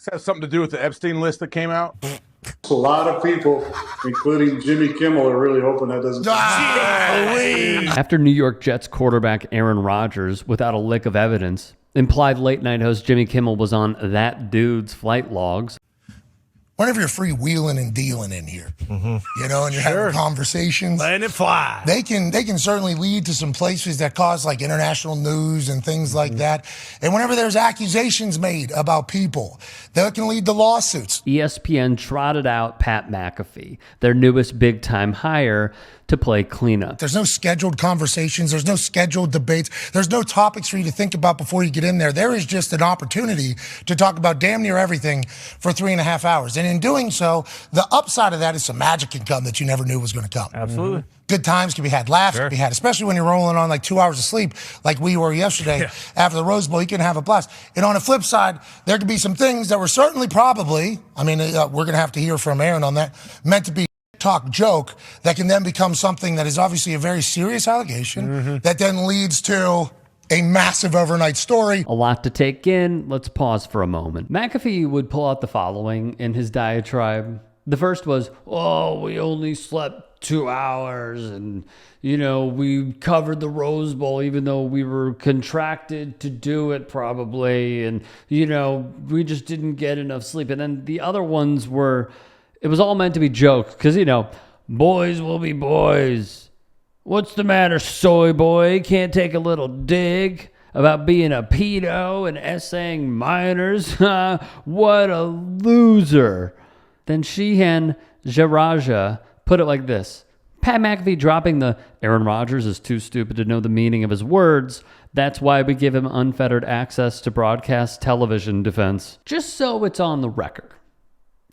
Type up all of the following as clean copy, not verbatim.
Does that have something to do with the Epstein list that came out? A lot of people, including Jimmy Kimmel, are really hoping that doesn't. After New York Jets quarterback Aaron Rodgers, without a lick of evidence, implied late-night host Jimmy Kimmel was on that dude's flight logs. Whenever you're freewheeling and dealing in here, and you're having conversations, letting it fly. They can certainly lead to some places that cause like international news and things like that. And whenever there's accusations made about people, that can lead to lawsuits. ESPN trotted out Pat McAfee, their newest big-time hire, to play cleanup. There's no scheduled conversations. There's no scheduled debates. There's no topics for you to think about before you get in there. There is just an opportunity to talk about damn near everything for 3.5 hours. And in doing so, the upside of that is some magic can come that you never knew was going to come. Absolutely. Good times can be had. Laughs can be had, especially when you're rolling on like 2 hours of sleep like we were yesterday after the Rose Bowl. You can have a blast. And on the flip side, there could be some things that were certainly probably, we're going to have to hear from Aaron on that, meant to be talk joke that can then become something that is obviously a very serious allegation that then leads to a massive overnight story. A lot to take in. Let's pause for a moment. McAfee would pull out the following in his diatribe. The first was, we only slept 2 hours and, we covered the Rose Bowl even though we were contracted to do it probably. And, we just didn't get enough sleep. And then the other ones were, it was all meant to be jokes because, boys will be boys. What's the matter, soy boy? Can't take a little dig about being a pedo and essaying minors? What a loser. Then Sheehan Jaraja put it like this. Pat McAfee dropping the Aaron Rodgers is too stupid to know the meaning of his words. That's why we give him unfettered access to broadcast television defense. Just so it's on the record.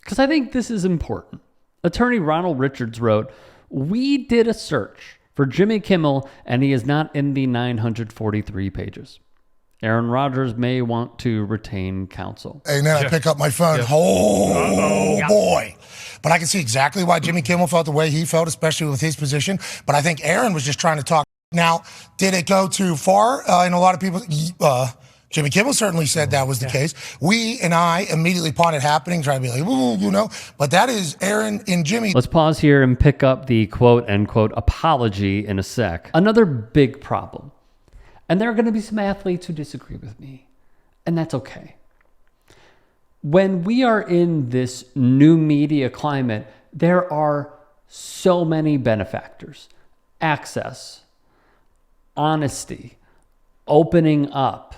Because I think this is important. Attorney Ronald Richards wrote, "We did a search for Jimmy Kimmel and he is not in the 943 pages. Aaron Rodgers may want to retain counsel." And then I pick up my phone. Boy. But I can see exactly why Jimmy Kimmel felt the way he felt, especially with his position. But I think Aaron was just trying to talk. Now, did it go too far? And a lot of people... Jimmy Kimmel certainly said that was the case. We and I immediately upon it happening, trying to be like, but that is Aaron and Jimmy. Let's pause here and pick up the quote unquote apology in a sec. Another big problem. And there are going to be some athletes who disagree with me, and that's okay. When we are in this new media climate, there are so many benefactors. Access, honesty, opening up,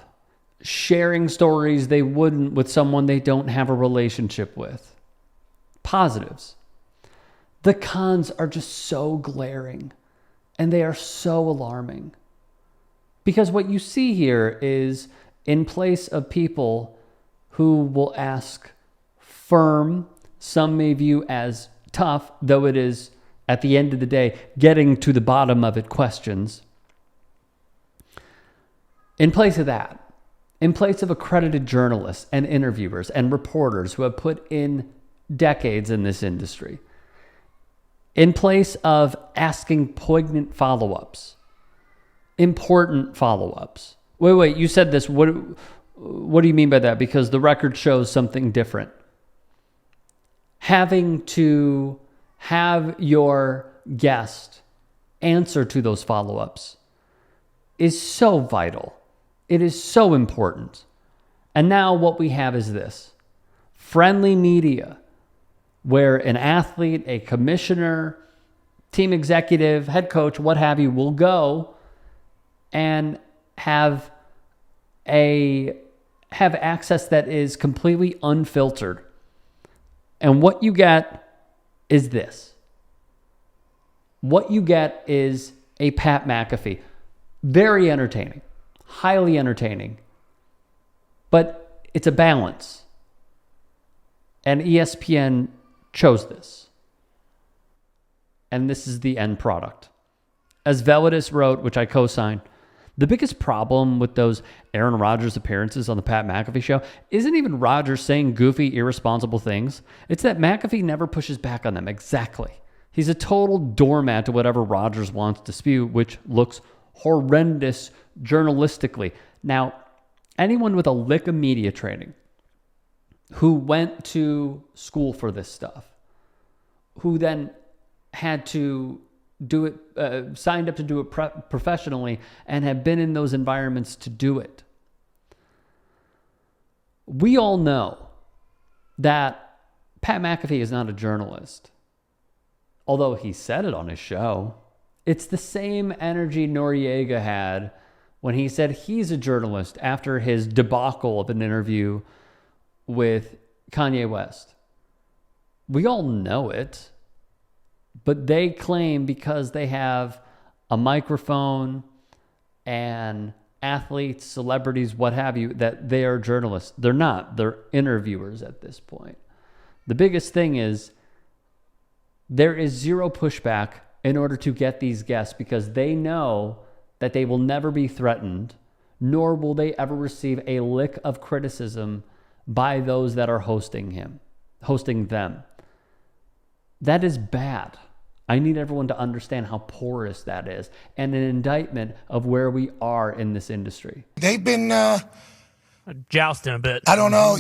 sharing stories they wouldn't with someone they don't have a relationship with. Positives. The cons are just so glaring and they are so alarming. Because what you see here is in place of people who will ask firm, some may view as tough, though it is at the end of the day, getting to the bottom of it questions. In place of that, in place of accredited journalists and interviewers and reporters who have put in decades in this industry, in place of asking poignant follow-ups, important follow-ups. Wait, you said this. What do you mean by that? Because the record shows something different. Having to have your guest answer to those follow-ups is so vital. It is so important. And now what we have is this. Friendly media, where an athlete, a commissioner, team executive, head coach, what have you, will go and have access that is completely unfiltered. And what you get is this. What you get is a Pat McAfee. Very entertaining. Highly entertaining. But it's a balance. And ESPN chose this. And this is the end product. As Veladis wrote, which I co-signed, the biggest problem with those Aaron Rodgers appearances on the Pat McAfee show isn't even Rodgers saying goofy, irresponsible things. It's that McAfee never pushes back on them. Exactly. He's a total doormat to whatever Rodgers wants to spew, which looks horrendous journalistically. Now, anyone with a lick of media training who went to school for this stuff, who then had to do it, signed up to do it professionally and have been in those environments to do it. We all know that Pat McAfee is not a journalist, although he said it on his show. It's the same energy Noriega had when he said he's a journalist after his debacle of an interview with Kanye West. We all know it, but they claim because they have a microphone and athletes, celebrities, what have you, that they are journalists. They're not. They're interviewers at this point. The biggest thing is there is zero pushback in order to get these guests because they know that they will never be threatened, nor will they ever receive a lick of criticism by those that are hosting them. That is bad. I need everyone to understand how porous that is and an indictment of where we are in this industry. They've been jousting a bit. I don't know,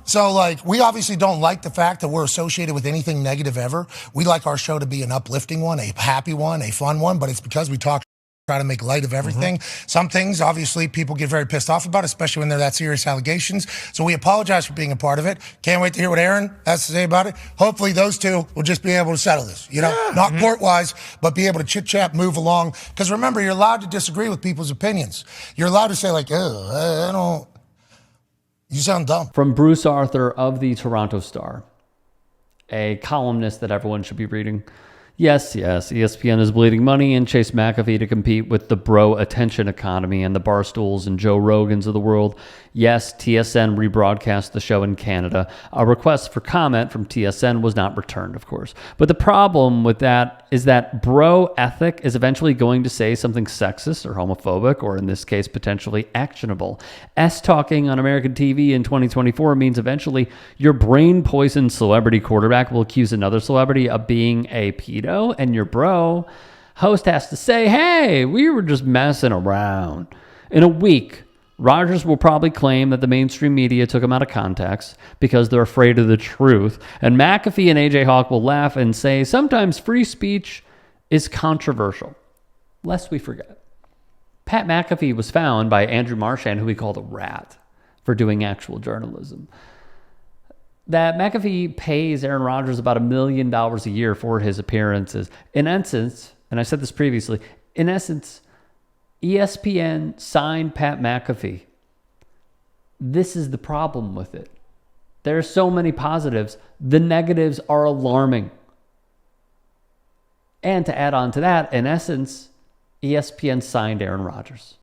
So, we obviously don't like the fact that we're associated with anything negative ever. We like our show to be an uplifting one, a happy one, a fun one, but it's because we try to make light of everything. Some things, obviously, people get very pissed off about, especially when they're that serious allegations. So we apologize for being a part of it. Can't wait to hear what Aaron has to say about it. Hopefully those two will just be able to settle this, not court-wise, but be able to chit-chat, move along. Because remember, you're allowed to disagree with people's opinions. You're allowed to say, I don't... You sound dumb. From Bruce Arthur of the Toronto Star, a columnist that everyone should be reading. Yes, ESPN is bleeding money and Chase McAfee to compete with the bro attention economy and the Barstools and Joe Rogans of the world. Yes, TSN rebroadcast the show in Canada. A request for comment from TSN was not returned, of course. But the problem with that is that bro ethic is eventually going to say something sexist or homophobic, or in this case, potentially actionable. S-talking on American TV in 2024 means eventually your brain-poisoned celebrity quarterback will accuse another celebrity of being a pedo, and your bro host has to say, hey, we were just messing around. In a week, Rodgers will probably claim that the mainstream media took him out of context because they're afraid of the truth. And McAfee and AJ Hawk will laugh and say sometimes free speech is controversial. Lest we forget, Pat McAfee was found by Andrew Marchand, who he called a rat, for doing actual journalism. That McAfee pays Aaron Rodgers about $1 million a year for his appearances. In essence, and I said this previously, in essence, ESPN signed Pat McAfee. This is the problem with it. There are so many positives. The negatives are alarming. And to add on to that, in essence, ESPN signed Aaron Rodgers.